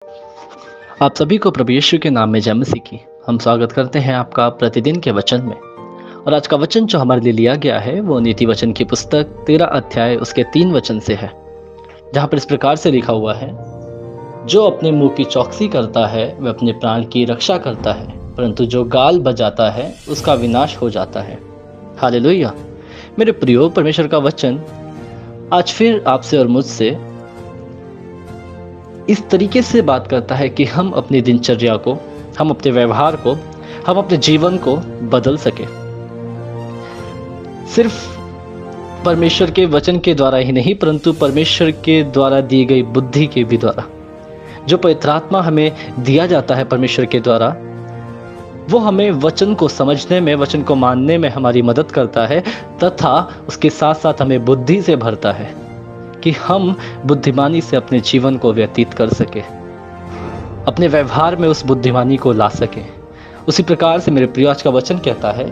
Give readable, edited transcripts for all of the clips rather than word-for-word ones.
आप सभी को प्रभु यीशु के नाम में जय मसीह की। हम स्वागत करते हैं आपका प्रतिदिन के वचन में। और आज का वचन जो हमारे लिए लिया गया है वो नीति वचन की पुस्तक 13 अध्याय उसके 3 वचन से है, जहाँ पर इस प्रकार से लिखा हुआ है, जो अपने मुंह की चौकसी करता है वह अपने प्राण की रक्षा करता है, परंतु जो गाल बजाता है उसका विनाश हो जाता है। हालेलुया। मेरे प्रियो, परमेश्वर का वचन आज फिर आपसे और मुझसे इस तरीके से बात करता है कि हम अपनी दिनचर्या को, हम अपने व्यवहार को, हम अपने जीवन को बदल सके। सिर्फ परमेश्वर के वचन के द्वारा ही नहीं, परंतु परमेश्वर के द्वारा दी गई बुद्धि के भी द्वारा। जो पवित्र आत्मा हमें दिया जाता है परमेश्वर के द्वारा, वो हमें वचन को समझने में, वचन को मानने में हमारी मदद करता है, तथा उसके साथ साथ हमें बुद्धि से भरता है कि हम बुद्धिमानी से अपने जीवन को व्यतीत कर सके, अपने व्यवहार में उस बुद्धिमानी को ला सके। उसी प्रकार से मेरे प्रिय, आज का वचन कहता है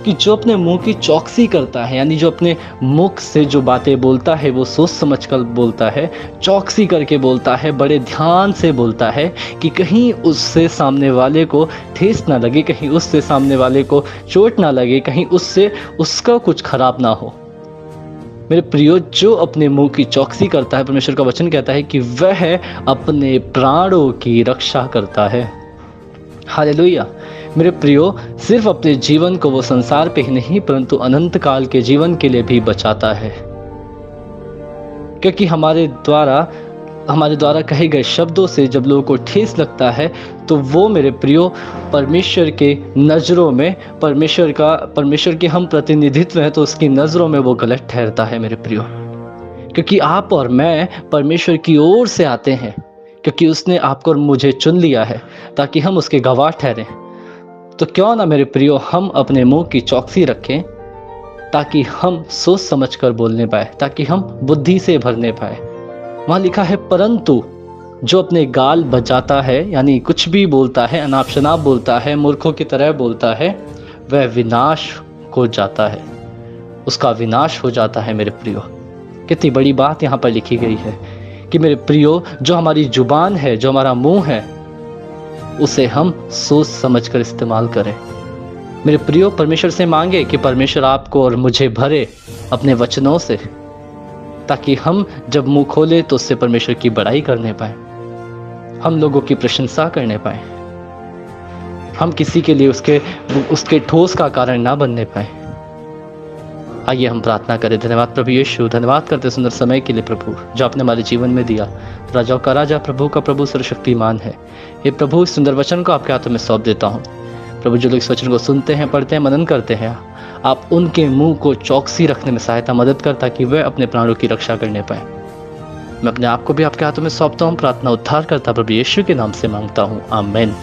कि जो अपने मुंह की चौकसी करता है, यानी जो अपने मुख से जो बातें बोलता है वो सोच समझ कर बोलता है, चौकसी करके बोलता है, बड़े ध्यान से बोलता है कि कहीं उससे सामने वाले को ठेस ना लगे, कहीं उससे सामने वाले को चोट ना लगे, कहीं उससे उसका कुछ खराब ना हो। मेरे प्रियो, जो अपने मुंह की चौकसी करता है, परमेश्वर का वचन कहता है कि वह अपने प्राणों की रक्षा करता है। हालेलुया। मेरे प्रियो, सिर्फ अपने जीवन को वो संसार पे ही नहीं परंतु अनंत काल के जीवन के लिए भी बचाता है, क्योंकि हमारे द्वारा कहे गए शब्दों से जब लोगों को ठेस लगता है तो वो मेरे प्रियो परमेश्वर के नज़रों में, परमेश्वर के हम प्रतिनिधित्व हैं तो उसकी नज़रों में वो गलत ठहरता है मेरे प्रियो। क्योंकि आप और मैं परमेश्वर की ओर से आते हैं, क्योंकि उसने आपको और मुझे चुन लिया है ताकि हम उसके गवाह ठहरें। तो क्यों ना मेरे प्रियो हम अपने मुंह की चौकसी रखें, ताकि हम सोच समझ कर बोलने पाए, ताकि हम बुद्धि से भरने पाए। वहाँ लिखा है, परंतु जो अपने गाल बजाता है, यानी कुछ भी बोलता है, अनाप शनाप बोलता है, मूर्खों की तरह बोलता है, वह विनाश हो जाता है, उसका विनाश हो जाता है। मेरे प्रियो, कितनी बड़ी बात यहाँ पर लिखी गई है कि मेरे प्रियो, जो हमारी जुबान है, जो हमारा मुंह है, उसे हम सोच समझ कर इस्तेमाल करें। मेरे प्रियो, परमेश्वर से मांगे कि परमेश्वर आपको और मुझे भरे अपने वचनों से, ताकि हम जब मुंह खोले तो उससे परमेश्वर की बड़ाई करने पाए, हम लोगों की प्रशंसा करने पाए, हम किसी के लिए उसके ठोस का कारण ना बनने पाए। आइए हम प्रार्थना करें। धन्यवाद प्रभु यीशु, धन्यवाद करते सुंदर समय के लिए प्रभु जो आपने हमारे जीवन में दिया। राजाओं का राजा, प्रभु का प्रभु, सर्वशक्तिमान है। ये प्रभु, इस सुंदर वचन को आपके हाथों में सौंप देता हूँ प्रभु। जो लोग इस वचन को सुनते हैं, पढ़ते हैं, मनन करते हैं, आप उनके मुंह को चौकसी रखने में सहायता मदद कर, ताकि वह अपने प्राणों की रक्षा करने पाए। मैं अपने आप को भी आपके हाथों में सौंपता हूँ। प्रार्थना उद्धार करता प्रभु यीशु के नाम से मांगता हूँ, आमीन।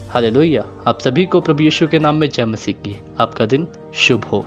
हालेलुया। आप सभी को प्रभु यीशु के नाम में जय मसीह की। आपका दिन शुभ हो।